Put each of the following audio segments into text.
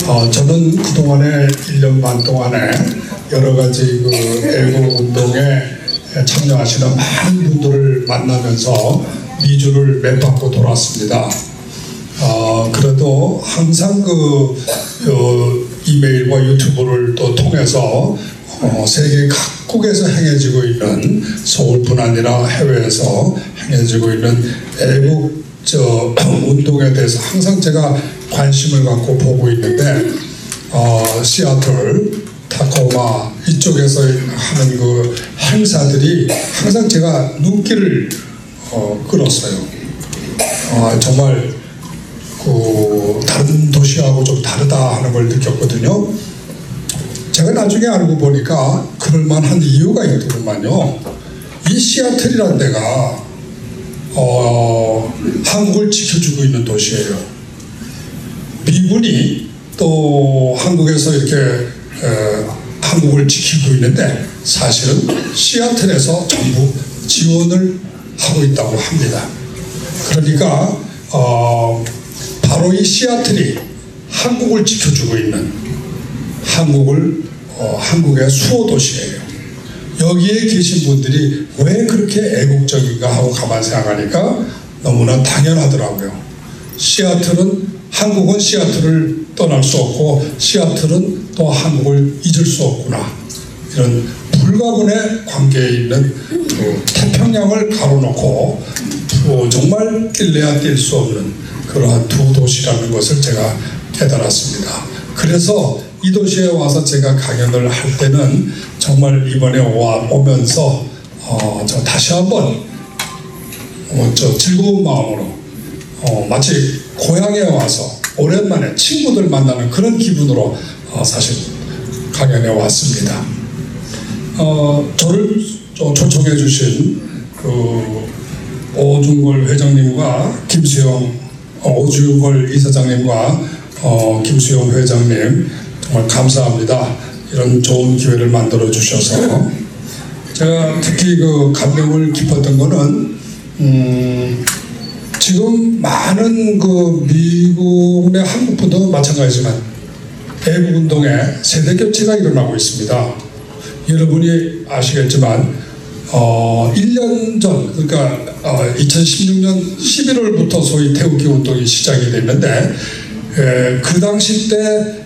저는 그동안에 1년 반 동안에 여러 가지 그 애국 운동에 참여하시는 많은 분들을 만나면서 미주를 맵받고 돌았습니다. 그래도 항상 그 이메일과 유튜브를 또 통해서 세계 각국에서 행해지고 있는 서울뿐 아니라 해외에서 행해지고 있는 애국 운동에 대해서 항상 제가 관심을 갖고 보고 있는데 시애틀, 타코마 이쪽에서 하는 그 행사들이 항상 제가 눈길을 끌었어요. 정말 그 다른 도시하고 좀 다르다 하는 걸 느꼈거든요. 제가 나중에 알고 보니까 그럴만한 이유가 있더구만요. 이 시애틀이라는 데가 한국을 지켜주고 있는 도시예요. 미군이 또 한국에서 이렇게 한국을 지키고 있는데 사실은 시애틀에서 전부 지원을 하고 있다고 합니다. 그러니까 바로 이 시애틀이 한국을 지켜주고 있는 한국의 수호 도시예요. 여기에 계신 분들이 왜 그렇게 애국적인가 하고 가만 생각하니까 너무나 당연하더라고요. 한국은 시애틀을 떠날 수 없고 시애틀은 또 한국을 잊을 수 없구나. 이런 불가분의 관계에 있는 태평양을 가로놓고 정말 뛸래야 뛸 수 없는 그러한 두 도시라는 것을 제가 깨달았습니다. 그래서 이 도시에 와서 제가 강연을 할 때는 정말 이번에 오면서 다시 한번 즐거운 마음으로 마치 고향에 와서 오랜만에 친구들 만나는 그런 기분으로 사실 강연에 왔습니다. 저를 초청해 주신 그 오중걸 회장님과 오중걸 이사장님과 김수영 회장님 정말 감사합니다. 이런 좋은 기회를 만들어 주셔서 제가 특히 그 감명을 깊었던 거는 지금 많은 그 미국 내 한국분도 마찬가지지만 애국운동에 세대 교체가 일어나고 있습니다. 여러분이 아시겠지만 1년 전 그러니까 2016년 11월부터 소위 태극기 운동이 시작이 됐는데 그 당시 때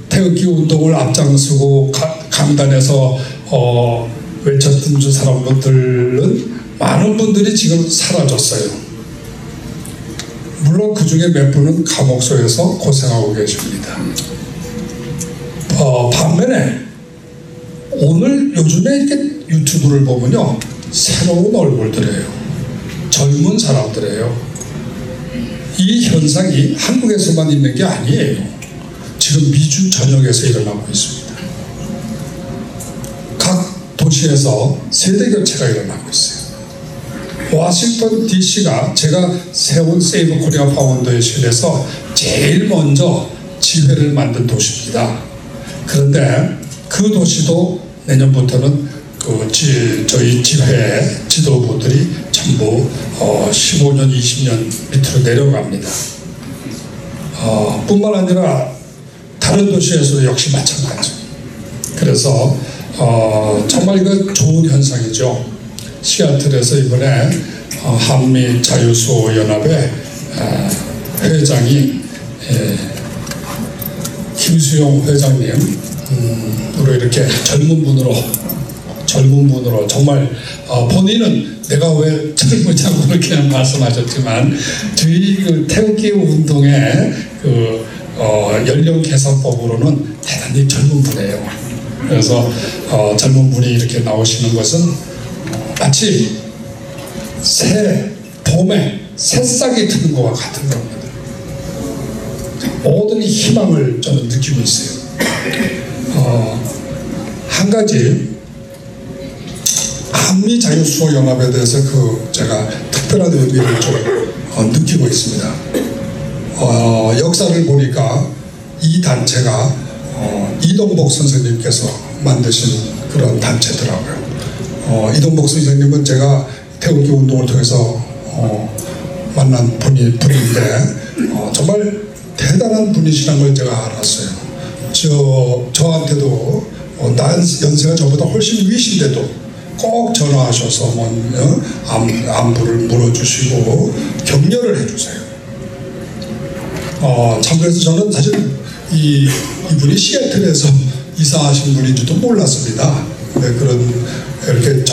태극기 운동을 앞장서고 강단에서 외쳤던 사람들은 많은 분들이 지금 사라졌어요. 물론 그 중에 몇 분은 감옥소에서 고생하고 계십니다. 반면에 오늘 요즘에 이렇게 유튜브를 보면요, 새로운 얼굴들이에요. 젊은 사람들이에요. 이 현상이 한국에서만 있는 게 아니에요. 지금 미주 전역에서 일어나고 있습니다. 각 도시에서 세대 교체가 일어나고 있어요. 워싱턴 DC가 제가 세운 세이브 코리아 파운데이션에서 제일 먼저 지회를 만든 도시입니다. 그런데 그 도시도 내년부터는 저희 지회 지도부들이 전부 15년, 20년 밑으로 내려갑니다. 뿐만 아니라 다른 도시에서도 역시 마찬가지. 그래서 정말 이거 좋은 현상이죠. 시애틀에서 이번에 한미 자유수호연합의 회장이 김수영 회장님으로 이렇게 젊은 분으로 정말 본인은 내가 왜 젊으냐고 그렇게 말씀하셨지만 저희 그 태극기 운동의 그 연령 개선법으로는 대단히 젊은 분이에요. 그래서 젊은 분이 이렇게 나오시는 것은 마치 봄에 새싹이 트는 것과 같은 겁니다. 모든 희망을 저는 느끼고 있어요. 한 가지 한미 자유수호연합에 대해서 제가 특별한 의미를 좀 느끼고 있습니다. 역사를 보니까 이 단체가 이동복 선생님께서 만드신 그런 단체더라고요. 이동복 선생님은 제가 태극기 운동을 통해서 만난 분인데 정말 대단한 분이시라는 걸 제가 알았어요. 저한테도 연세가 저보다 훨씬 위신데도 꼭 전화하셔서 안부를 물어주시고 격려를 해주세요. 참 그래서 저는 사실 이분이 시애틀에서 이사하신 분인지도 몰랐습니다. 그런 이렇게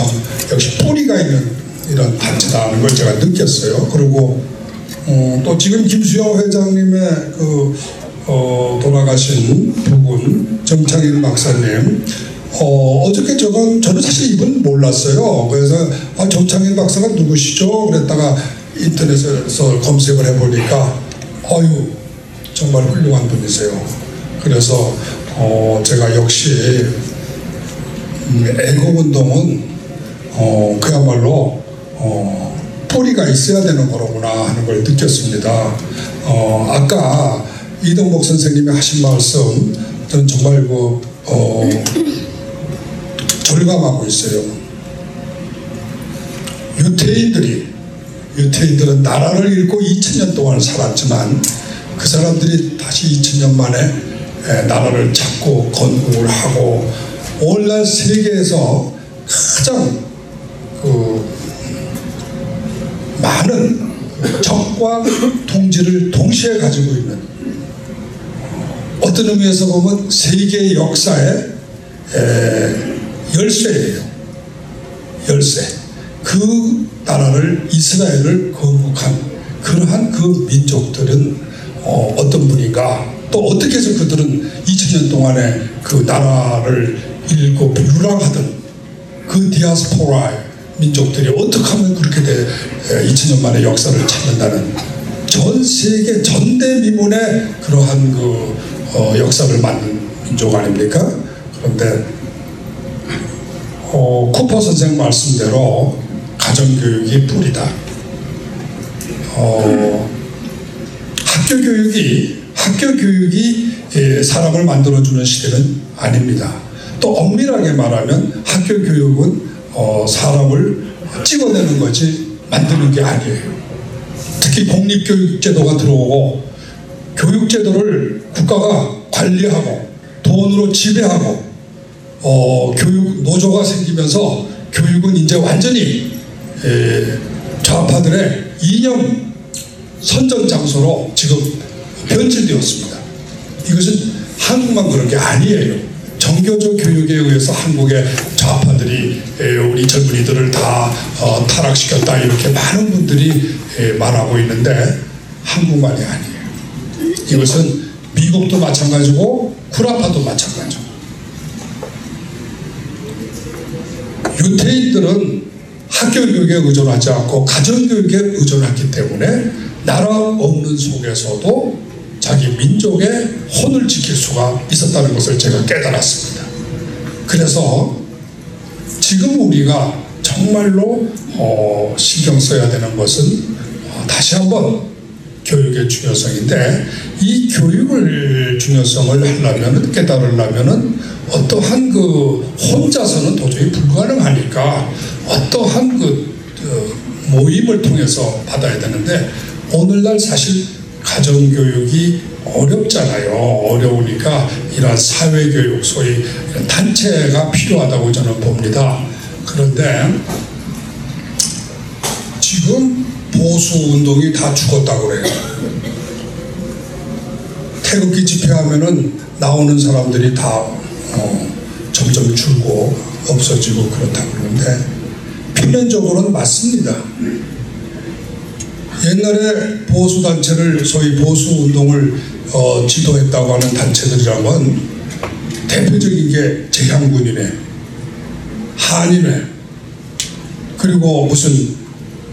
역시 뿌리가 있는 이런 단체다는 걸 제가 느꼈어요. 그리고 또 지금 김수영 회장님의 돌아가신 부분 정창인 박사님, 어저께 저는 사실 이분 몰랐어요. 그래서 정창인 박사가 누구시죠? 그랬다가 인터넷에서 검색을 해보니까 정말 훌륭한 분이세요. 그래서 제가 역시 애국운동은 그야말로 뿌리가 있어야 되는 거로구나 하는 걸 느꼈습니다. 아까 이동복 선생님이 하신 말씀 저는 정말 절감하고 있어요. 유태인들은 나라를 잃고 2000년 동안 살았지만 그 사람들이 다시 2000년 만에 나라를 찾고 건국을 하고 오늘날 세계에서 가장 많은 적과 통지를 동시에 가지고 있는, 어떤 의미에서 보면 세계 역사의 열쇠예요. 열쇠. 그 나라를, 이스라엘을 건국한 그러한 그 민족들은 어떤 분인가, 또 어떻게 해서 그들은 2000년 동안에 그 나라를 잃고 유랑하던 그 디아스포라 민족들이 어떻게 하면 그렇게 2000년 만에 역사를 찾는다는, 전 세계 전대미문의 그러한 역사를 만든 민족 아닙니까? 그런데 쿠퍼 선생 말씀대로 가정교육이 뿌리다. 학교 교육이 사람을 만들어주는 시대는 아닙니다. 또 엄밀하게 말하면 학교 교육은 사람을 찍어내는 거지 만드는 게 아니에요. 특히 공립교육제도가 들어오고 교육제도를 국가가 관리하고 돈으로 지배하고 교육 노조가 생기면서 교육은 이제 완전히 좌파들의 이념 선전 장소로 지금 변질되었습니다. 이것은 한국만 그런 게 아니에요. 정교조 교육에 의해서 한국의 좌파들이 우리 젊은이들을 다 타락시켰다, 이렇게 많은 분들이 말하고 있는데 한국만이 아니에요. 이것은 미국도 마찬가지고 구라파도 마찬가지고. 유태인들은 학교 교육에 의존하지 않고 가정 교육에 의존했기 때문에 나라 없는 속에서도 자기 민족의 혼을 지킬 수가 있었다는 것을 제가 깨달았습니다. 그래서 지금 우리가 정말로 신경 써야 되는 것은 다시 한번 교육의 중요성인데, 이 교육을 중요성을 하려면, 깨달으려면은 어떠한 혼자서는 도저히 불가능하니까 어떠한 모임을 통해서 받아야 되는데, 오늘날 사실 가정교육이 어렵잖아요. 어려우니까 이러한 사회교육, 소위 이런 단체가 필요하다고 저는 봅니다. 그런데 지금 보수운동이 다 죽었다고 그래요. 태극기 집회하면은 나오는 사람들이 다 점점 줄고 없어지고 그렇다고 그러는데, 표면적으로는 맞습니다. 옛날에 보수단체를, 소위 보수운동을 지도했다고 하는 단체들이라면 대표적인 게 재향군이네, 한인회, 그리고 무슨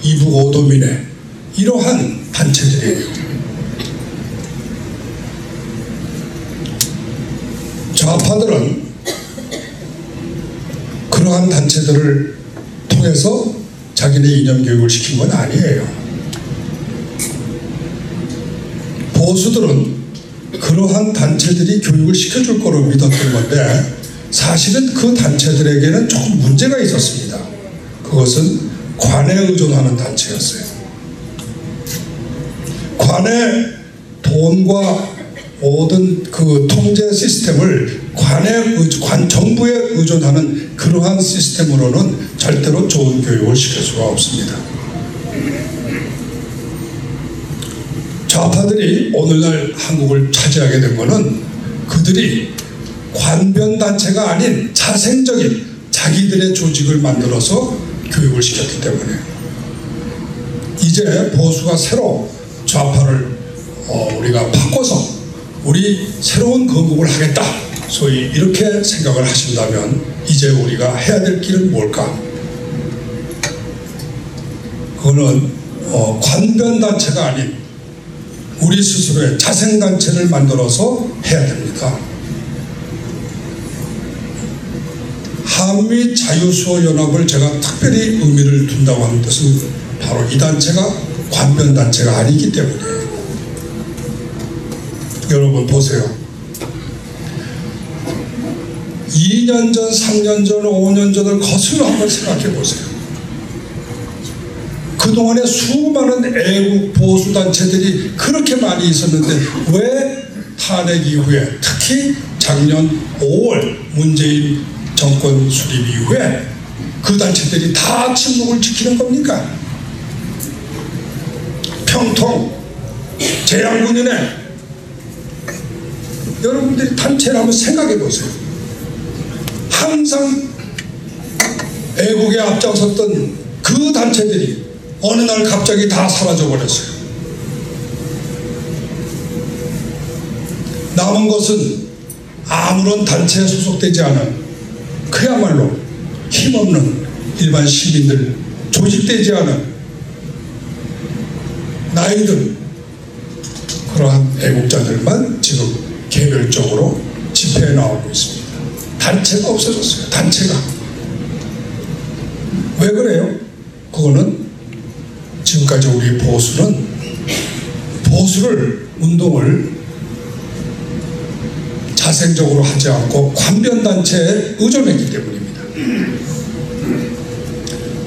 이북오돔이네, 이러한 단체들이에요. 좌파들은 그러한 단체들을 통해서 자기네 이념교육을 시킨 건 아니에요. 보수들은 그러한 단체들이 교육을 시켜줄 거로 믿었던 건데, 사실은 그 단체들에게는 조금 문제가 있었습니다. 그것은 관에 의존하는 단체였어요. 관에 돈과 모든 그 통제 시스템을 정부에 의존하는 그러한 시스템으로는 절대로 좋은 교육을 시킬 수가 없습니다. 좌파들이 오늘날 한국을 차지하게 된 것은 그들이 관변단체가 아닌 자생적인 자기들의 조직을 만들어서 교육을 시켰기 때문에 이제 보수가 새로 좌파를 우리가 바꿔서 우리 새로운 건국을 하겠다, 소위 이렇게 생각을 하신다면 이제 우리가 해야 될 길은 뭘까? 그거는 관변단체가 아닌 우리 스스로의 자생단체를 만들어서 해야 됩니다. 한미 자유수호연합을 제가 특별히 의미를 둔다고 하는 것은 바로 이 단체가 관변단체가 아니기 때문에. 여러분 보세요. 2년 전, 3년 전, 5년 전을 거슬러 한번 생각해 보세요. 그동안에 수많은 애국 보수단체들이 그렇게 많이 있었는데 왜 탄핵 이후에, 특히 작년 5월 문재인 정권 수립 이후에 그 단체들이 다 침묵을 지키는 겁니까? 평통, 재향군인회, 여러분들이 단체를 한번 생각해 보세요. 항상 애국에 앞장섰던 그 단체들이 어느 날 갑자기 다 사라져 버렸어요. 남은 것은 아무런 단체에 소속되지 않은 그야말로 힘없는 일반 시민들, 조직되지 않은 나이든 그러한 애국자들만 지금 개별적으로 집회에 나오고 있습니다. 단체가 없어졌어요. 단체가. 왜 그래요? 그거는 지금까지 우리 보수를 운동을 자생적으로 하지 않고 관변단체에 의존했기 때문입니다.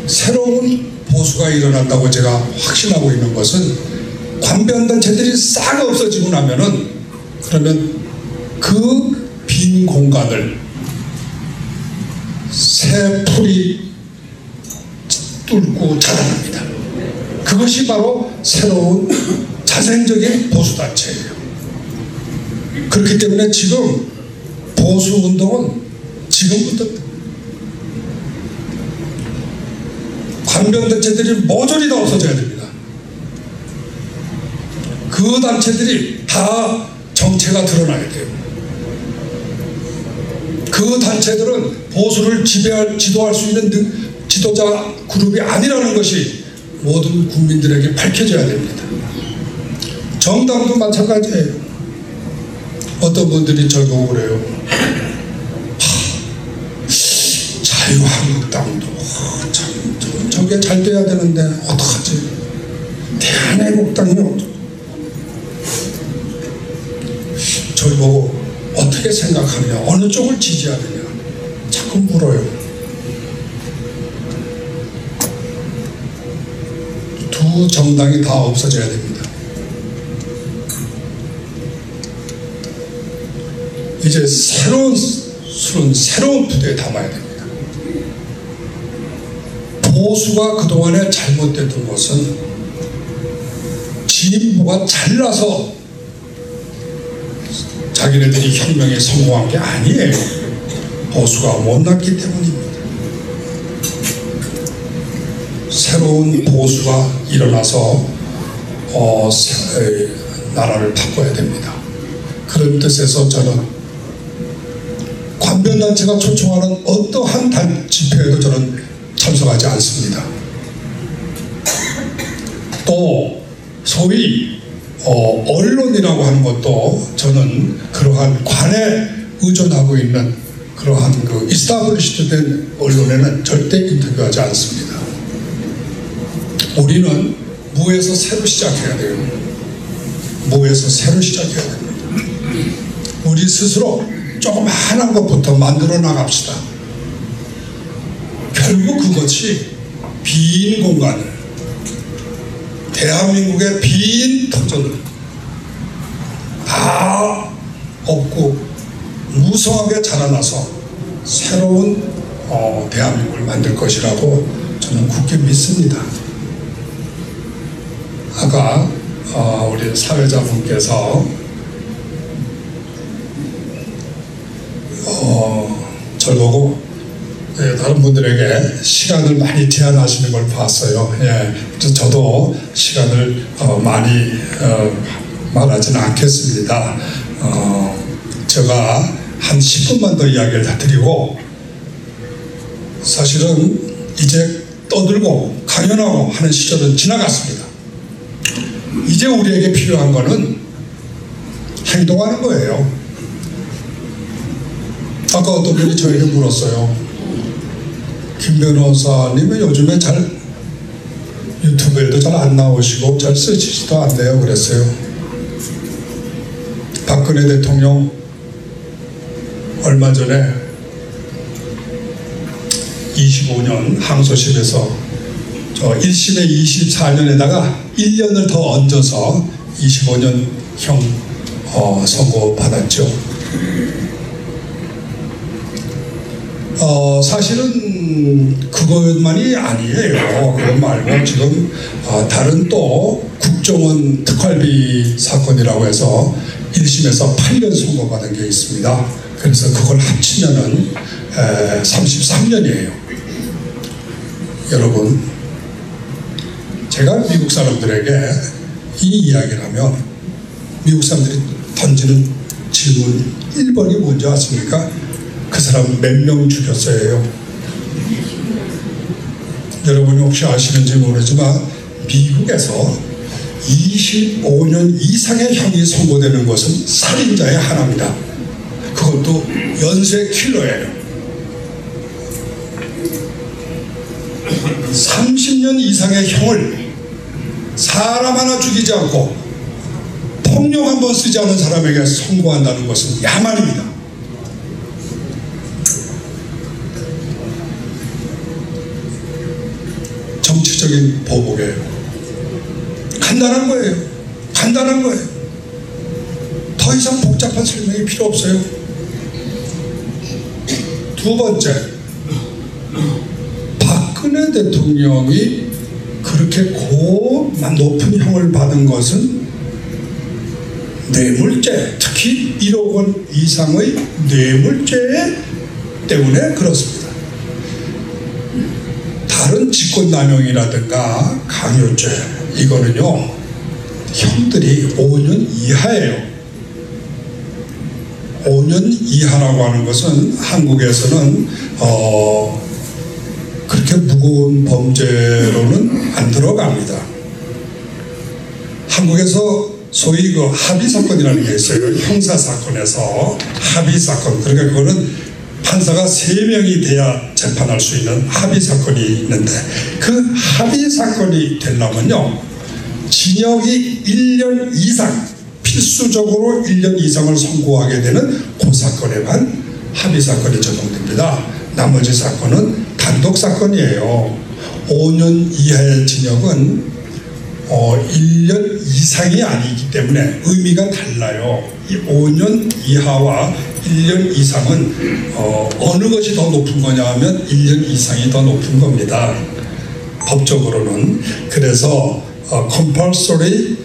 새로운 보수가 일어난다고 제가 확신하고 있는 것은 관변단체들이 싹 없어지고 나면은 그러면 그 빈 공간을 새 풀이 뚫고 자라납니다. 그것이 바로 새로운 자생적인 보수단체예요. 그렇기 때문에 지금 보수운동은 지금부터 관변단체들이 모조리 다 없어져야 됩니다. 그 단체들이 다 정체가 드러나야 돼요. 그 단체들은 보수를 지도할 수 있는 지도자 그룹이 아니라는 것이 모든 국민들에게 밝혀져야 됩니다. 정당도 마찬가지예요. 어떤 분들이 저보고 그래요. 자유한국당도 참 저게 잘 돼야 되는데 어떡하지? 대한애국당이요. 저희 보고 어떻게 생각하느냐, 어느 쪽을 지지하느냐 자꾸 물어요. 두 정당이 다 없어져야 됩니다. 이제 새로운 술은 새로운 부대에 담아야 됩니다. 보수가 그동안에 잘못됐던 것은 진보가 잘나서 자기네들이 혁명에 성공한 게 아니에요. 보수가 못났기 때문입니다. 새로운 보수가 일어나서 나라를 바꿔야 됩니다. 그런 뜻에서 저는 관변단체가 초청하는 어떠한 집회에도 저는 참석하지 않습니다. 또 소위 언론이라고 하는 것도 저는 그러한 관에 의존하고 있는 그러한 그 이스타블리시드 된 언론에는 절대 인터뷰하지 않습니다. 우리는 무에서 새로 시작해야 돼요. 무에서 새로 시작해야 됩니다. 우리 스스로 조그마한 것부터 만들어 나갑시다. 결국 그것이 빈 공간을, 대한민국의 빈 터전을 다 없고 무성하게 자라나서 새로운 대한민국을 만들 것이라고 저는 굳게 믿습니다. 아까 우리 사회자분께서 저를 보고 다른 분들에게 시간을 많이 제한하시는 걸 봤어요. 예, 그래서 저도 시간을 많이 말하지는 않겠습니다. 제가 한 10분만 더 이야기를 다 드리고, 사실은 이제 떠들고 강연하고 하는 시절은 지나갔습니다. 이제 우리에게 필요한 거는 행동하는 거예요. 아까 어떤 분이 저에게 물었어요. 김 변호사님은 요즘에 잘 유튜브에도 잘 안 나오시고 잘 쓰시지도 않네요. 그랬어요. 박근혜 대통령 얼마 전에 25년 항소심에서 저 1심에 24년에다가 1년을 더 얹어서 25년형 선고받았죠. 사실은 그것만이 아니에요. 그것 말고 지금 다른 또 국정원 특활비 사건이라고 해서 1심에서 8년 선고받은 게 있습니다. 그래서 그걸 합치면은 33년이에요. 여러분, 제가 미국 사람들에게 이 이야기를 하면 미국 사람들이 던지는 질문 1번이 뭔지 아십니까? 그 사람 몇 명 죽였어요? 여러분이 혹시 아시는지 모르지만 미국에서 25년 이상의 형이 선고되는 것은 살인자의 하나입니다. 그것도 연쇄 킬러예요. 30년 이상의 형을 사람 하나 죽이지 않고 폭력 한 번 쓰지 않은 사람에게 선고한다는 것은 야만입니다. 정치적인 보복이에요. 간단한 거예요. 간단한 거예요. 더 이상 복잡한 설명이 필요 없어요. 두 번째, 박근혜 대통령이 그렇게 높은 형을 받은 것은 뇌물죄, 특히 1억 원 이상의 뇌물죄 때문에 그렇습니다. 다른 직권남용이라든가 강요죄, 이거는요 형들이 5년 이하예요. 5년 이하라고 하는 것은 한국에서는 그렇게 무거운 범죄로는 안 들어갑니다. 한국에서 소위 그 합의사건이라는 게 있어요. 형사사건에서 합의사건, 그러니까 그거는 판사가 3명이 돼야 재판할 수 있는 합의사건이 있는데, 그 합의사건이 되려면요 징역이 1년 이상, 필수적으로 1년 이상을 선고하게 되는 그 사건에만 합의사건이 적용됩니다. 나머지 사건은 단독사건이에요. 5년 이하의 징역은 1년 이상이 아니기 때문에 의미가 달라요. 이 5년 이하와 1년 이상은 어느 것이 더 높은 거냐 하면 1년 이상이 더 높은 겁니다. 법적으로는. 그래서 compulsory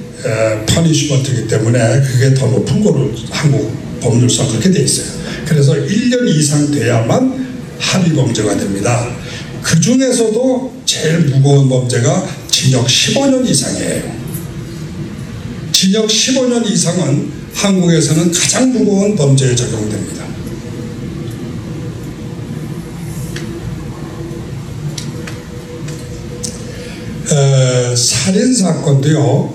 punishment이기 때문에 그게 더 높은 거로 한국 법률상 그렇게 돼 있어요. 그래서 1년 이상 돼야만 합의범죄가 됩니다. 그 중에서도 제일 무거운 범죄가 징역 15년 이상이에요. 징역 15년 이상은 한국에서는 가장 무거운 범죄에 적용됩니다. 살인사건도요,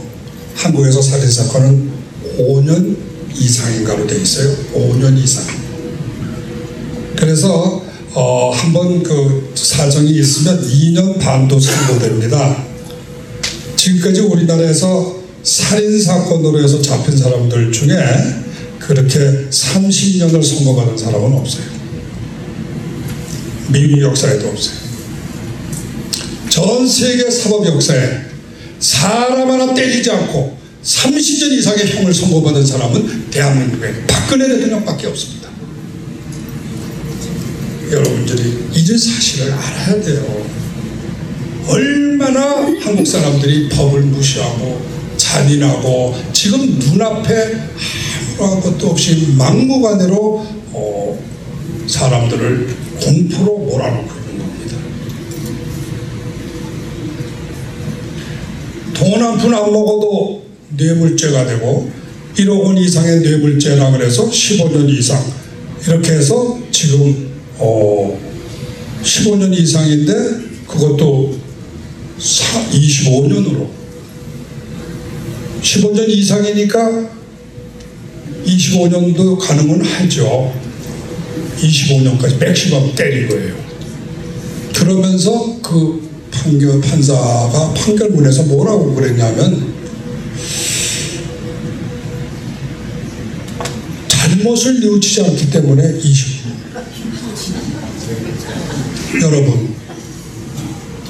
한국에서 살인사건은 5년 이상인가로 되어 있어요. 5년 이상. 그래서 한번 그 사정이 있으면 2년 반도 선고됩니다. 지금까지 우리나라에서 살인사건으로 해서 잡힌 사람들 중에 그렇게 30년을 선고받은 사람은 없어요. 미국 역사에도 없어요. 전 세계 사법 역사에 사람 하나 때리지 않고 30년 이상의 형을 선고받은 사람은 대한민국에 박근혜 대통령밖에 없습니다. 여러분들이 이런 사실을 알아야 돼요. 얼마나 한국 사람들이 법을 무시하고 잔인하고 지금 눈앞에 아무런 것도 없이 막무가내로 사람들을 공포로 몰아넣고 있는 겁니다. 돈 한 푼 안 먹어도 뇌물죄가 되고 1억 원 이상의 뇌물죄라 그래서 15년 이상 이렇게 해서 지금 15년 이상인데 그것도 25년으로 15년 이상이니까 25년도 가능은 하죠. 25년까지 맥시멈 때린 거예요. 그러면서 그 판사가 판결문에서 뭐라고 그랬냐면 잘못을 뉘우치지 않기 때문에 20년. 여러분,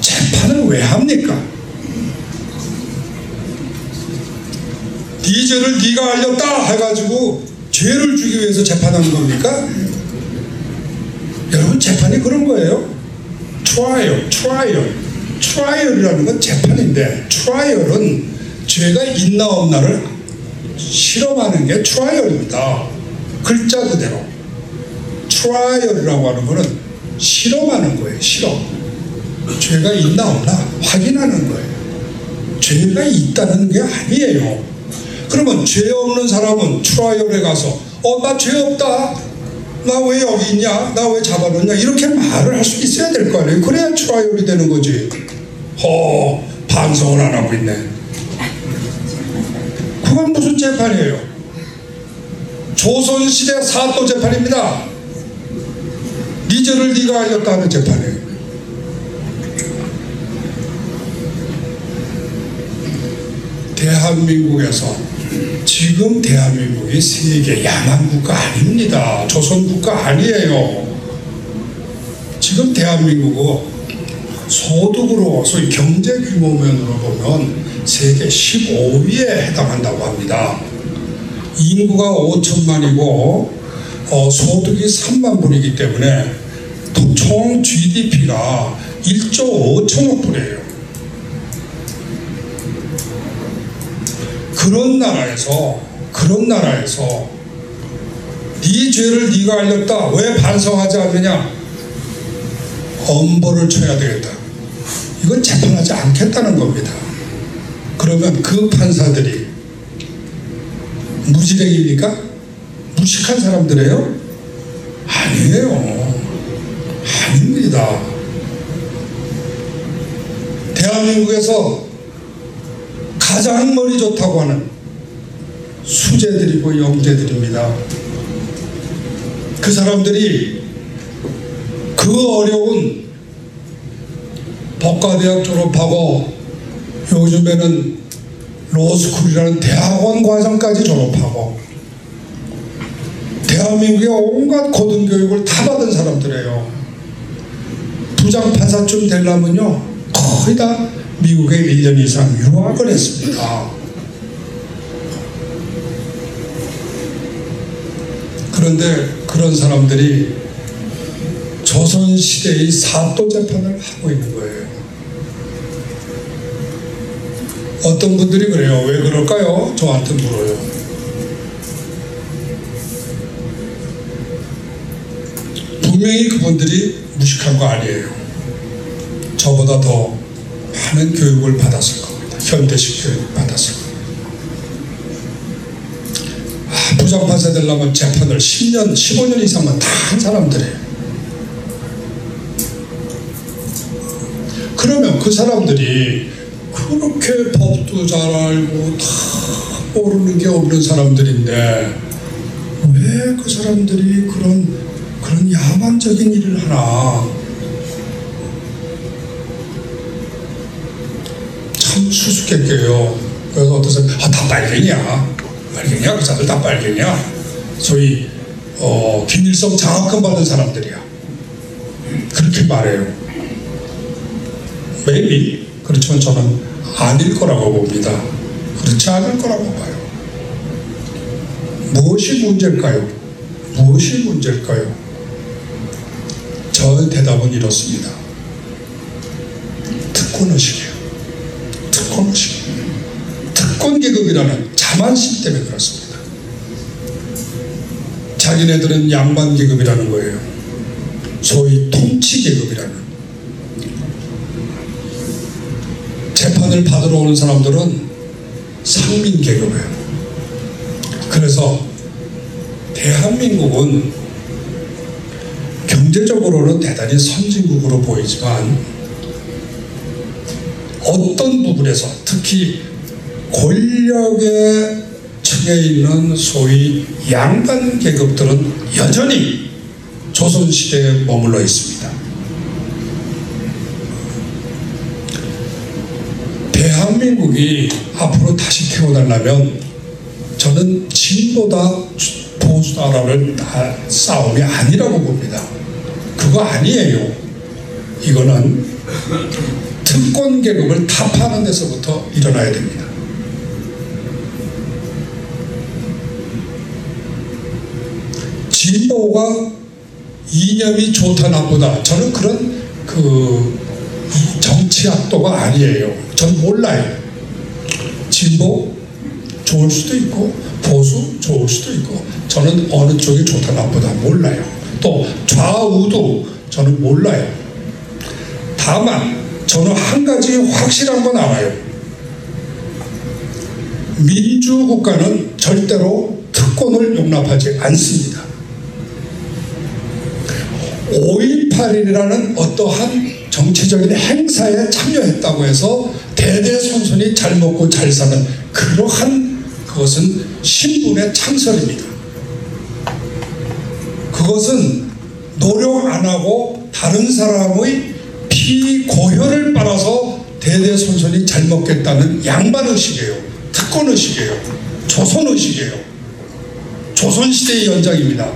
재판을 왜 합니까? 네 죄를 네가 알렸다 해가지고 죄를 주기 위해서 재판하는 겁니까? 여러분, 재판이 그런 거예요. 트라이얼이라는 건 재판인데, 트라이얼은 죄가 있나 없나를 실험하는 게 트라이얼입니다. 글자 그대로 트라이얼이라고 하는 거는 실험하는 거예요. 실험. 죄가 있나 없나 확인하는 거예요. 죄가 있다는 게 아니에요. 그러면 죄 없는 사람은 트라이얼에 가서 나 죄 없다, 나 왜 여기 있냐, 나 왜 잡아놓냐, 이렇게 말을 할 수 있어야 될 거 아니에요. 그래야 트라이얼이 되는 거지. 반성을 안 하고 있네. 그건 무슨 재판이에요? 조선시대 사또 재판입니다. 네 죄를 네가 알렸다 하는 재판이에요. 대한민국에서 지금 대한민국이 세계 양안국가 아닙니다. 조선국가 아니에요. 지금 대한민국은 소득으로 소위 경제 규모면으로 보면 세계 15위에 해당한다고 합니다. 인구가 5천만이고 소득이 3만 불이기 때문에 총 GDP가 1조 5천억 불이에요. 그런 나라에서 네 죄를 네가 알렸다, 왜 반성하지 않느냐, 엄벌을 쳐야 되겠다, 이건 재판하지 않겠다는 겁니다. 그러면 그 판사들이 무지랭입니까? 무식한 사람들이에요? 아니에요. 아닙니다. 대한민국에서 가장 머리 좋다고 하는 수재들이고 영재들입니다. 그 사람들이 그 어려운 법과대학 졸업하고 요즘에는 로스쿨이라는 대학원 과정까지 졸업하고 대한민국의 온갖 고등교육을 다 받은 사람들이에요. 부장판사쯤 되려면요 거의 다 미국에 1년 이상 유학을 했습니다. 그런데 그런 사람들이 조선시대의 사또 재판을 하고 있는 거예요. 어떤 분들이 그래요. 왜 그럴까요? 저한테 물어요. 분명히 그분들이 무식한 거 아니에요. 저보다 더 많은 교육을 받았을 겁니다. 현대식 교육을 받았을 겁니다. 부장판사 되려면 재판을 10년, 15년 이상만 다 한 사람들이에요. 그러면 그 사람들이 그렇게 법도 잘 알고 다 모르는 게 없는 사람들인데 왜 그 사람들이 그런 야만적인 일을 하나. 참 수수께끼예요. 그래서 어떤 사람이 다 빨갱이야. 그 사람들 다 빨갱이야. 소위 김일성 장학금 받은 사람들이야. 그렇게 말해요. maybe. 그렇지만 저는 아닐 거라고 봅니다. 그렇지 않을 거라고 봐요. 무엇이 문제일까요? 무엇이 문제일까요? 저의 대답은 이렇습니다. 특권의식이에요. 특권의식. 특권계급이라는 자만심 때문에 그렇습니다. 자기네들은 양반계급이라는 거예요. 소위 통치계급이라는. 재판을 받으러 오는 사람들은 상민계급이에요. 그래서 대한민국은 경제적으로는 대단히 선진국으로 보이지만 어떤 부분에서 특히 권력의 층에 있는 소위 양반 계급들은 여전히 조선시대에 머물러 있습니다. 대한민국이 앞으로 다시 태어나려면 저는 진보다 보수다라는 싸움이 아니라고 봅니다. 그거 아니에요. 이거는 특권 계급을 타파하는 데서부터 일어나야 됩니다. 진보가 이념이 좋다 나쁘다 저는 그런 정치학도가 아니에요. 전 몰라요. 진보 좋을 수도 있고 보수 좋을 수도 있고 저는 어느 쪽이 좋다 나쁘다 몰라요. 또 좌우도 저는 몰라요. 다만 저는 한 가지 확실한 건 알아요. 민주국가는 절대로 특권을 용납하지 않습니다. 5.18이라는 어떠한 정치적인 행사에 참여했다고 해서 대대손손이 잘 먹고 잘 사는 그러한 그것은 신분의 창설입니다. 그것은 노력 안 하고 다른 사람의 피고혈을 빨아서 대대손손이 잘 먹겠다는 양반의식이에요. 특권의식이에요. 조선의식이에요. 조선시대의 연장입니다.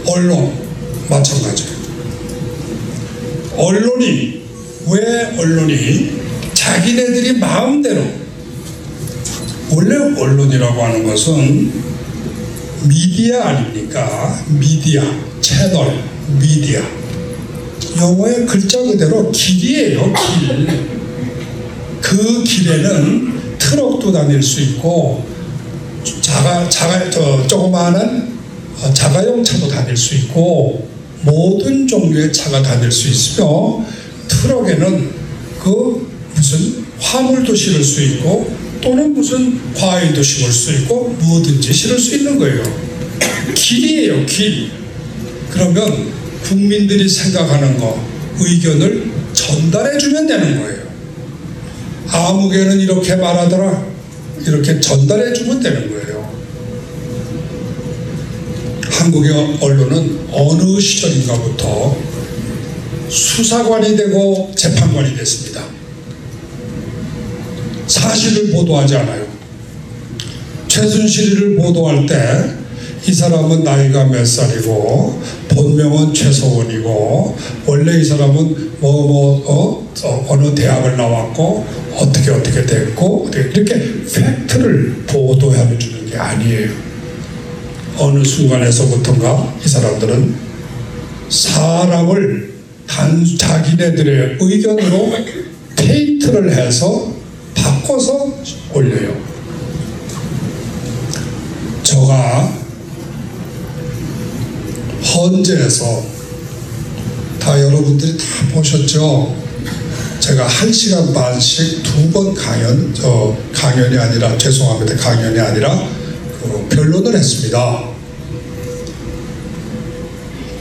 언론 마찬가지예요. 왜 언론이 자기네들이 마음대로 원래 언론이라고 하는 것은 미디어 아닙니까? 미디어, 채널, 미디어 영어의 글자 그대로 길이에요. 길. 그 길에는 트럭도 다닐 수 있고 조그마한 자가용차도 다닐 수 있고 모든 종류의 차가 다닐 수 있으며 트럭에는 무슨 화물도 실을 수 있고 또는 무슨 과일도 심을 수 있고 뭐든지 실을 수 있는 거예요. 길이에요. 길. 그러면 국민들이 생각하는 거 의견을 전달해 주면 되는 거예요. 아무개는 이렇게 말하더라 이렇게 전달해 주면 되는 거예요. 한국의 언론은 어느 시절인가부터 수사관이 되고 재판관이 됐습니다. 사실을 보도하지 않아요. 최순실을 보도할 때 이 사람은 나이가 몇 살이고 본명은 최서원이고 원래 이 사람은 어느 대학을 나왔고 어떻게 됐고 이렇게 팩트를 보도해 주는 게 아니에요. 어느 순간에서부터인가 이 사람들은 사람을 자기네들의 의견으로 페인트를 해서 바꿔서 올려요. 저가 헌재에서 다 여러분들이 다 보셨죠? 제가 1시간 반씩 2번 강연이 아니라 죄송합니다. 강연이 아니라 변론을 했습니다.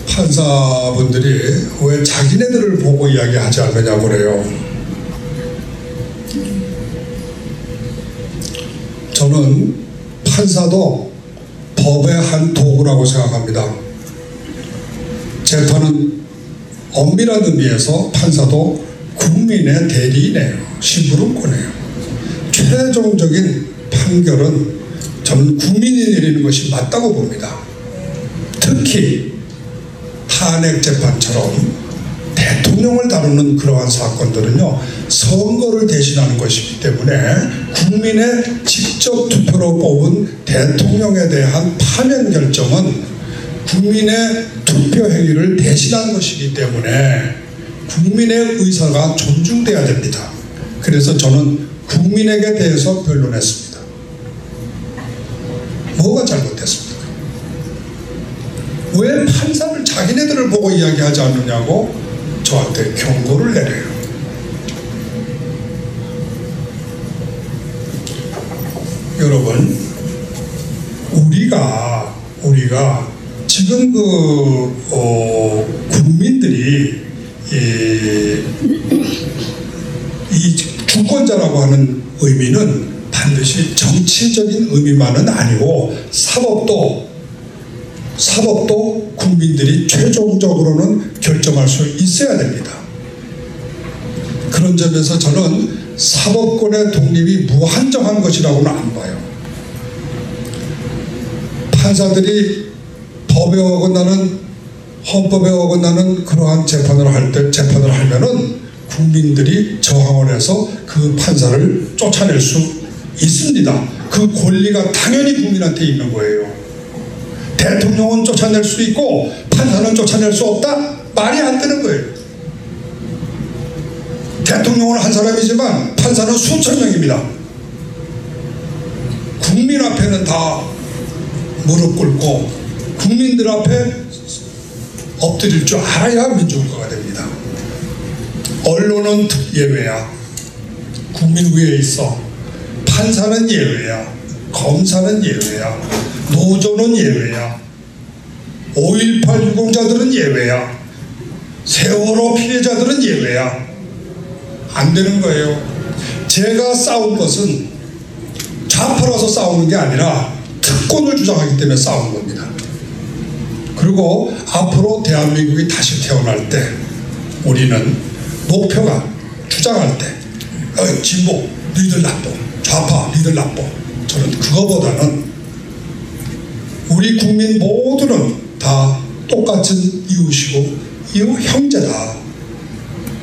판사분들이 왜 자기네들을 보고 이야기하지 않느냐고 그래요. 저는 판사도 법의 한 도구라고 생각합니다. 재판은 엄밀한 의미에서 판사도 국민의 대리인이에요. 심부름꾼이에요. 최종적인 판결은 저는 국민이 내리는 것이 맞다고 봅니다. 특히 탄핵 재판처럼 대통령을 다루는 그러한 사건들은요, 선거를 대신하는 것이기 때문에 국민의 직접 투표로 뽑은 대통령에 대한 파면 결정은 국민의 투표 행위를 대신한 것이기 때문에 국민의 의사가 존중돼야 됩니다. 그래서 저는 국민에게 대해서 변론했습니다. 뭐가 잘못됐습니까? 왜 판사를 자기네들을 보고 이야기하지 않느냐고 저한테 경고를 내려요. 여러분, 우리가 지금 국민들이 이 주권자라고 하는 의미는 반드시 정치적인 의미만은 아니고 사법도 국민들이 최종적으로는 결정할 수 있어야 됩니다. 그런 점에서 저는 사법권의 독립이 무한정한 것이라고는 안 봐요. 판사들이 법에 어긋나는, 헌법에 어긋나는 그러한 재판을 하면은 국민들이 저항을 해서 그 판사를 쫓아낼 수 있습니다. 그 권리가 당연히 국민한테 있는 거예요. 대통령은 쫓아낼 수 있고 판사는 쫓아낼 수 없다? 말이 안 되는 거예요. 대통령은 한 사람이지만 판사는 수천 명입니다. 국민 앞에는 다 무릎 꿇고 국민들 앞에 엎드릴 줄 알아야 민주국가가 됩니다. 언론은 예외야. 국민 위에 있어. 판사는 예외야. 검사는 예외야. 노조는 예외야. 5.18 유공자들은 예외야. 세월호 피해자들은 예외야. 안 되는 거예요. 제가 싸운 것은 좌파라서 싸우는 게 아니라 특권을 주장하기 때문에 싸우는 겁니다. 그리고 앞으로 대한민국이 다시 태어날 때 우리는 목표가 주장할 때 진보 니들 나빠, 좌파 니들 나빠, 저는 그거보다는 우리 국민 모두는 다 똑같은 이웃이고 이웃 형제다.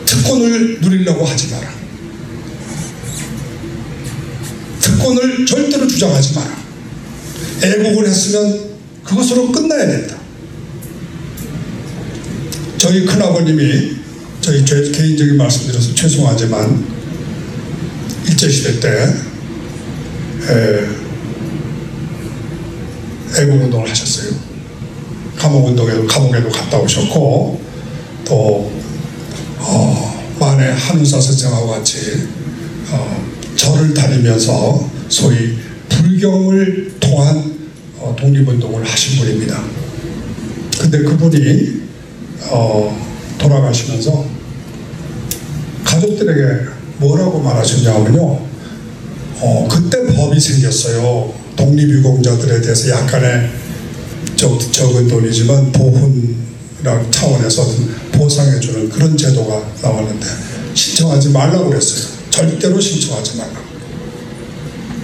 특권을 누리려고 하지 마라. 특권을 절대로 주장하지 마라. 애국을 했으면 그것으로 끝나야 된다. 저희 큰아버님이, 저희 개인적인 말씀드려서 죄송하지만 일제시대 때 애국운동을 하셨어요. 감옥에도 갔다 오셨고, 또 만해 한의사 선생하고 같이 절을 다니면서 소위 불경을 통한 독립운동을 하신 분입니다. 근데 그분이 돌아가시면서 가족들에게 뭐라고 말하셨냐면요, 그때 법이 생겼어요. 독립유공자들에 대해서 약간의 적은 돈이지만 보훈이라는 차원에서 보상해주는 그런 제도가 나왔는데 신청하지 말라고 그랬어요. 절대로 신청하지 말라고.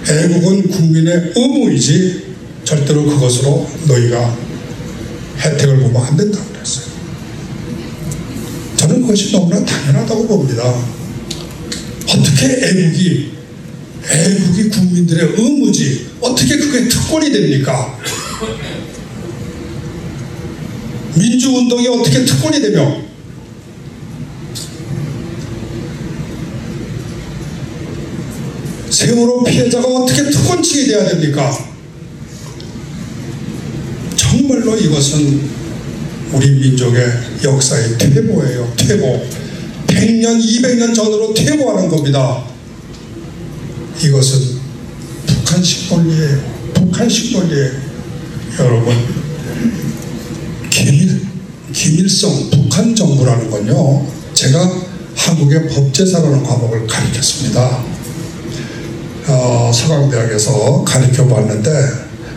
애국은 국민의 의무이지 절대로 그것으로 너희가 혜택을 보면 안 된다고 그랬어요. 저는 그것이 너무나 당연하다고 봅니다. 어떻게 애국이 국민들의 의무지 어떻게 그게 특권이 됩니까? 민주운동이 어떻게 특권이 되며 세월호 피해자가 어떻게 특권층이 돼야 됩니까? 정말로 이것은 우리 민족의 역사의 퇴보예요. 퇴보. 100년, 200년 전으로 퇴보하는 겁니다. 이것은 북한식 논리예요. 북한식 논리예요. 여러분, 김일성 북한 정부라는 건요, 제가 한국의 법제사라는 과목을 가르쳤습니다. 서강대학에서 가르쳐 봤는데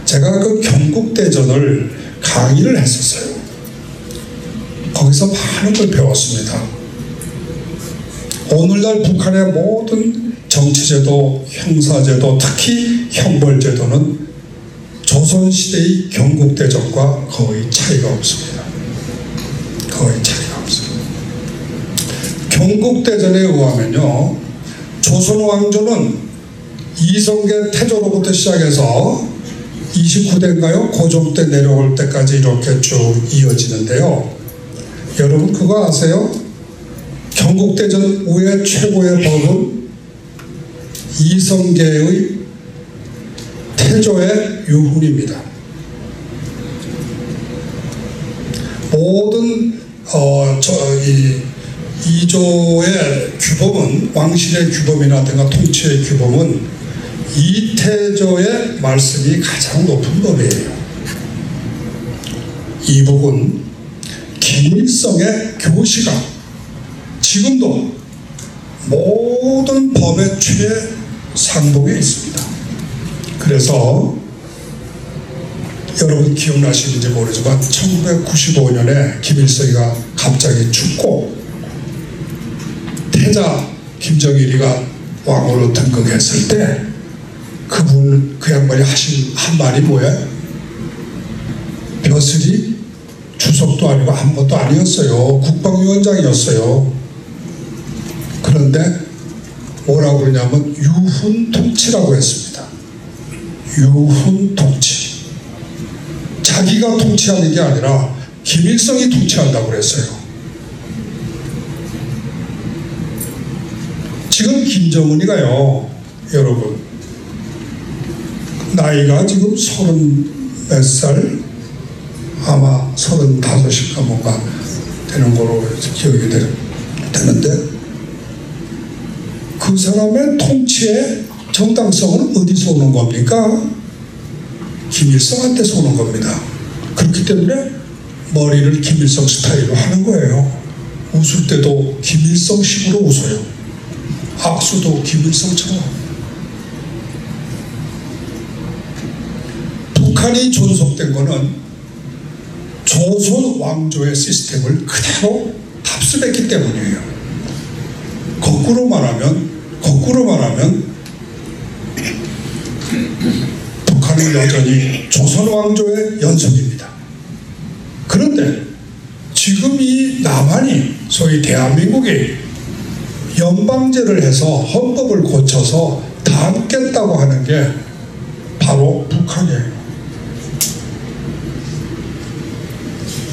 제가 그 경국대전을 강의를 했었어요. 거기서 많은 걸 배웠습니다. 오늘날 북한의 모든 정치제도, 형사제도, 특히 형벌제도는 조선시대의 경국대전과 거의 차이가 없습니다. 거의 차이가 없습니다. 경국대전에 의하면요, 조선 왕조는 이성계 태조로부터 시작해서 29대인가요? 고종 때 내려올 때까지 이렇게 쭉 이어지는데요. 여러분 그거 아세요? 경국대전 후에 최고의 법은 이성계의 태조의 유훈입니다. 모든 이조의 규범은, 왕실의 규범이라든가 통치의 규범은 이태조의 말씀이 가장 높은 법이에요. 이북은 김일성의 교시가 지금도 모든 법의 최상봉에 있습니다. 그래서 여러분 기억나시는지 모르지만 1995년에 김일성이가 갑자기 죽고 태자 김정일이가 왕으로 등극했을 때 그 양반이 하신 한 말이 뭐예요? 벼슬이 주석도 아니고 아무것도 아니었어요. 국방위원장이었어요. 그런데 뭐라고 그러냐면 유훈통치라고 했습니다. 유훈통치. 자기가 통치하는 게 아니라 김일성이 통치한다고 그랬어요. 지금 김정은이가요, 여러분 나이가 지금 30몇 살, 아마 35인가 뭔가 되는 거로 기억이 되는데, 그 사람의 통치의 정당성은 어디서 오는 겁니까? 김일성한테서 오는 겁니다. 그렇기 때문에 머리를 김일성 스타일로 하는 거예요. 웃을 때도 김일성식으로 웃어요. 악수도 김일성처럼. 북한이 존속된 거는 조선 왕조의 시스템을 그대로 답습했기 때문이에요. 거꾸로 말하면 북한은 여전히 조선 왕조의 연속입니다. 그런데 지금 이 남한이, 소위 대한민국이 연방제를 해서 헌법을 고쳐서 담겠다고 하는 게 바로 북한이에요.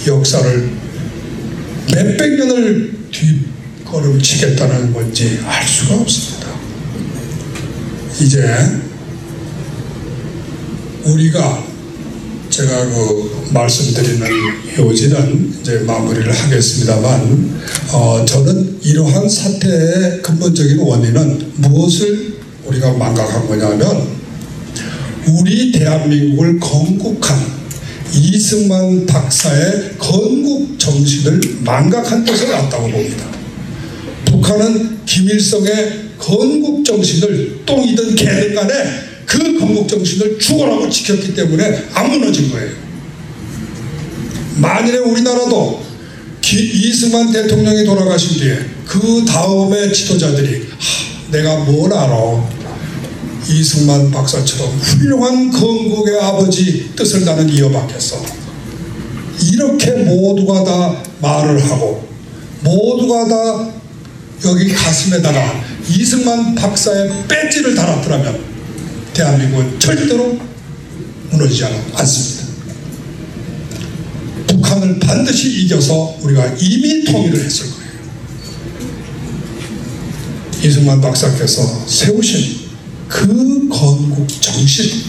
역사를 몇백 년을 뒷걸음치겠다는 건지 알 수가 없습니다. 이제 우리가 제가 말씀드리는 요지는 이제 마무리를 하겠습니다만, 저는 이러한 사태의 근본적인 원인은 무엇을 우리가 망각한 거냐면, 우리 대한민국을 건국한 이승만 박사의 건국 정신을 망각한 뜻을 났다고 봅니다. 북한은 김일성의 건국 정신을 똥이든 개든 간에 그 건국 정신을 죽어라고 지켰기 때문에 안 무너진 거예요. 만일에 우리나라도 이승만 대통령이 돌아가신 뒤에 그 다음에 지도자들이 내가 뭘 알아, 이승만 박사처럼 훌륭한 건국의 아버지 뜻을 나는 이어받겠어, 이렇게 모두가 다 말을 하고 모두가 다 여기 가슴에다가 이승만 박사의 배지를 달았더라면 대한민국은 절대로 무너지지 않습니다. 북한을 반드시 이겨서 우리가 이미 통일을 했을 거예요. 이승만 박사께서 세우신 그 건국 정신,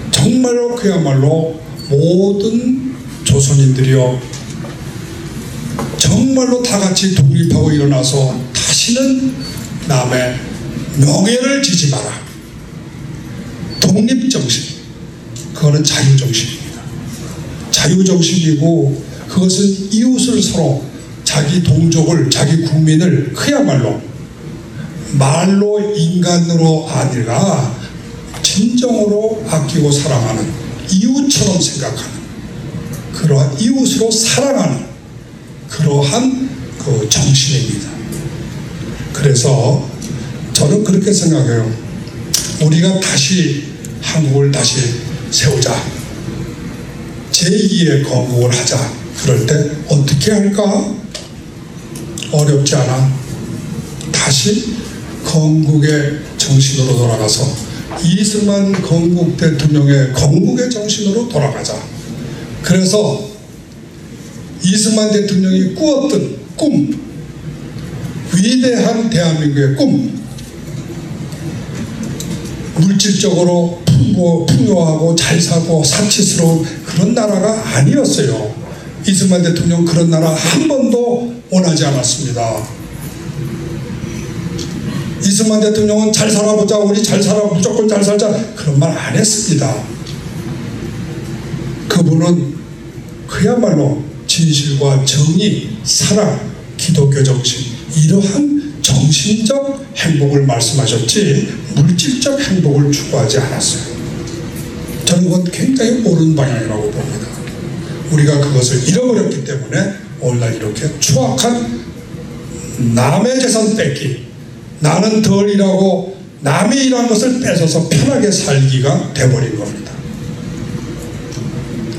정말로 그야말로 모든 조선인들이요, 정말로 다 같이 독립하고 일어나서 다시는 남의 명예를 지지 마라. 독립정신, 그거는 자유정신입니다. 자유정신이고, 그것은 이웃을 서로, 자기 동족을, 자기 국민을 그야말로 말로 인간으로 아니라 진정으로 아끼고 사랑하는, 이웃처럼 생각하는, 그러한 이웃으로 사랑하는 그러한 그 정신입니다. 그래서 저는 그렇게 생각해요. 우리가 다시 한국을 다시 세우자, 제2의 건국을 하자. 그럴 때 어떻게 할까? 어렵지 않아. 다시 건국의 정신으로 돌아가서 이승만 건국 대통령의 건국의 정신으로 돌아가자. 그래서 이승만 대통령이 꾸었던 꿈, 위대한 대한민국의 꿈, 물질적으로 풍요하고 잘 사고 사치스러운 그런 나라가 아니었어요. 이승만 대통령 그런 나라 한 번도 원하지 않았습니다. 이승만 대통령은 잘 살아보자, 우리 잘 살아, 무조건 잘 살자, 그런 말 안 했습니다. 그분은 그야말로 진실과 정의, 사랑, 기독교 정신, 이러한 정신적 행복을 말씀하셨지 물질적 행복을 추구하지 않았어요. 저는 그건 굉장히 옳은 방향이라고 봅니다. 우리가 그것을 잃어버렸기 때문에 오늘날 이렇게 추악한 남의 재산 뺏기, 나는 덜 일하고 남이 일한 것을 뺏어서 편하게 살기가 돼버린 겁니다.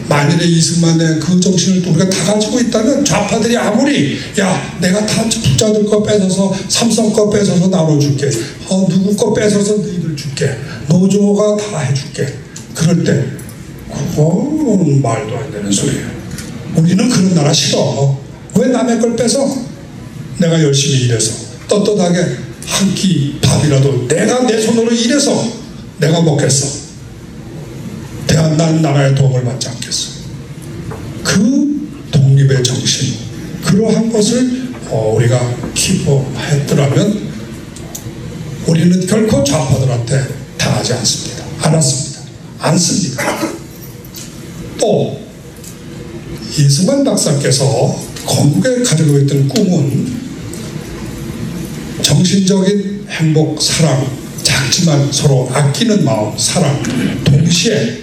만일에 이승만의 그 정신을 우리가 다 가지고 있다면 좌파들이 아무리 야 내가 다 부자들 거 뺏어서 삼성 거 뺏어서 나눠줄게, 누구 거 뺏어서 너희들 줄게, 노조가 다 해줄게, 그럴 때 그건 말도 안 되는 소리예요. 우리는 그런 나라 싫어. 왜 남의 걸 뺏어? 내가 열심히 일해서 떳떳하게 한 끼 밥이라도 내가 내 손으로 일해서 내가 먹겠어. 대한 나라의 도움을 받지 않겠어. 그 독립의 정신, 그러한 것을 우리가 기포했더라면 우리는 결코 좌파들한테 당하지 않습니다. 않습니다. 또 이승만 박사께서 건국에 가지고 있던 꿈은 정신적인 행복, 사랑, 작지만 서로 아끼는 마음, 사랑, 동시에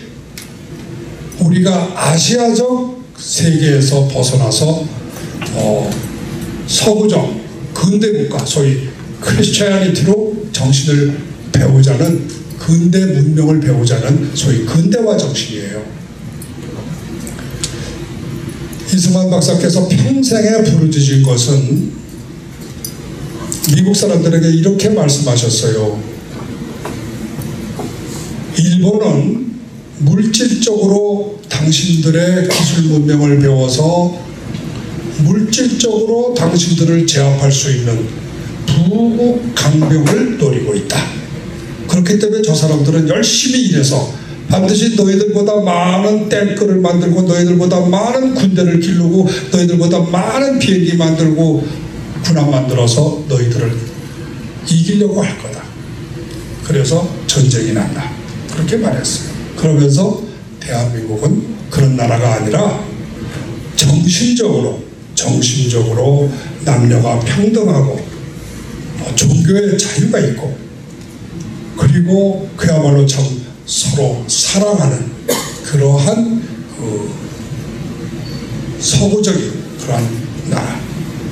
우리가 아시아적 세계에서 벗어나서 서구적 근대국가, 소위 크리스천리티로 정신을 배우자는, 근대 문명을 배우자는 소위 근대화 정신이에요. 이승만 박사께서 평생에 부르짖은 것은 미국 사람들에게 이렇게 말씀하셨어요. 일본은 물질적으로 당신들의 기술 문명을 배워서 물질적으로 당신들을 제압할 수 있는 부국 강병을 노리고 있다. 그렇기 때문에 저 사람들은 열심히 일해서 반드시 너희들보다 많은 탱크를 만들고 너희들보다 많은 군대를 기르고 너희들보다 많은 비행기 만들고 군함 만들어서 너희들을 이기려고 할 거다. 그래서 전쟁이 난다. 그렇게 말했어요. 그러면서 대한민국은 그런 나라가 아니라 정신적으로 남녀가 평등하고 종교의 자유가 있고 그리고 그야말로 참 서로 사랑하는 그러한 서구적인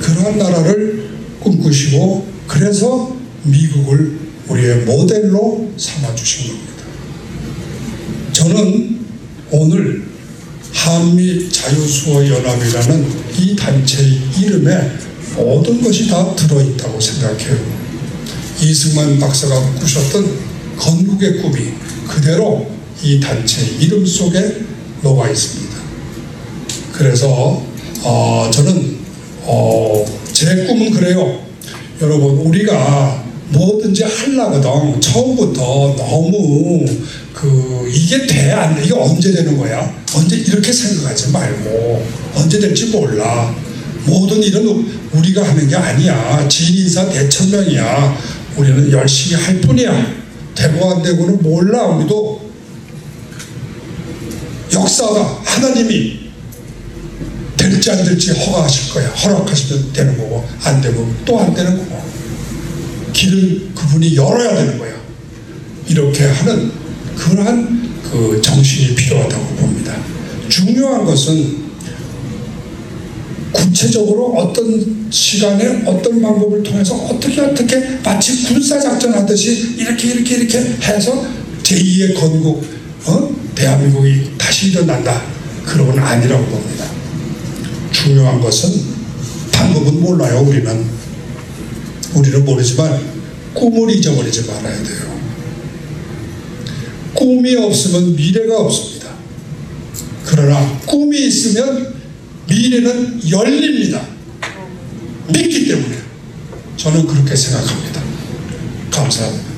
그러한 나라를 꿈꾸시고 그래서 미국을 우리의 모델로 삼아주신 겁니다. 저는 오늘 한미 자유수호연합이라는 이 단체의 이름에 모든 것이 다 들어있다고 생각해요. 이승만 박사가 꾸셨던 건국의 꿈이 그대로 이 단체의 이름 속에 녹아 있습니다. 그래서 저는 제 꿈은 그래요. 여러분, 우리가 뭐든지 하려거든 처음부터 너무 이게 돼 안 돼, 이게 언제 되는 거야, 언제, 이렇게 생각하지 말고 언제 될지 몰라. 모든 일은 우리가 하는 게 아니야. 진인사 대천명이야. 우리는 열심히 할 뿐이야. 되고 안 되고는 몰라. 우리도 역사가 하나님이 될지 안 될지 허가하실 거야. 허락하시면 되는 거고 안 되면 또 안 되는 거고 길을 그분이 열어야 되는 거야. 이렇게 하는 그러한 정신이 필요하다고 봅니다. 중요한 것은 구체적으로 어떤 시간에 어떤 방법을 통해서 어떻게 마치 군사작전 하듯이 이렇게 해서 제2의 건국, 대한민국이 다시 일어난다, 그런 건 아니라고 봅니다. 중요한 것은 방법은 몰라요. 우리는 모르지만 꿈을 잊어버리지 말아야 돼요. 꿈이 없으면 미래가 없습니다. 그러나 꿈이 있으면 미래는 열립니다. 믿기 때문에 저는 그렇게 생각합니다. 감사합니다.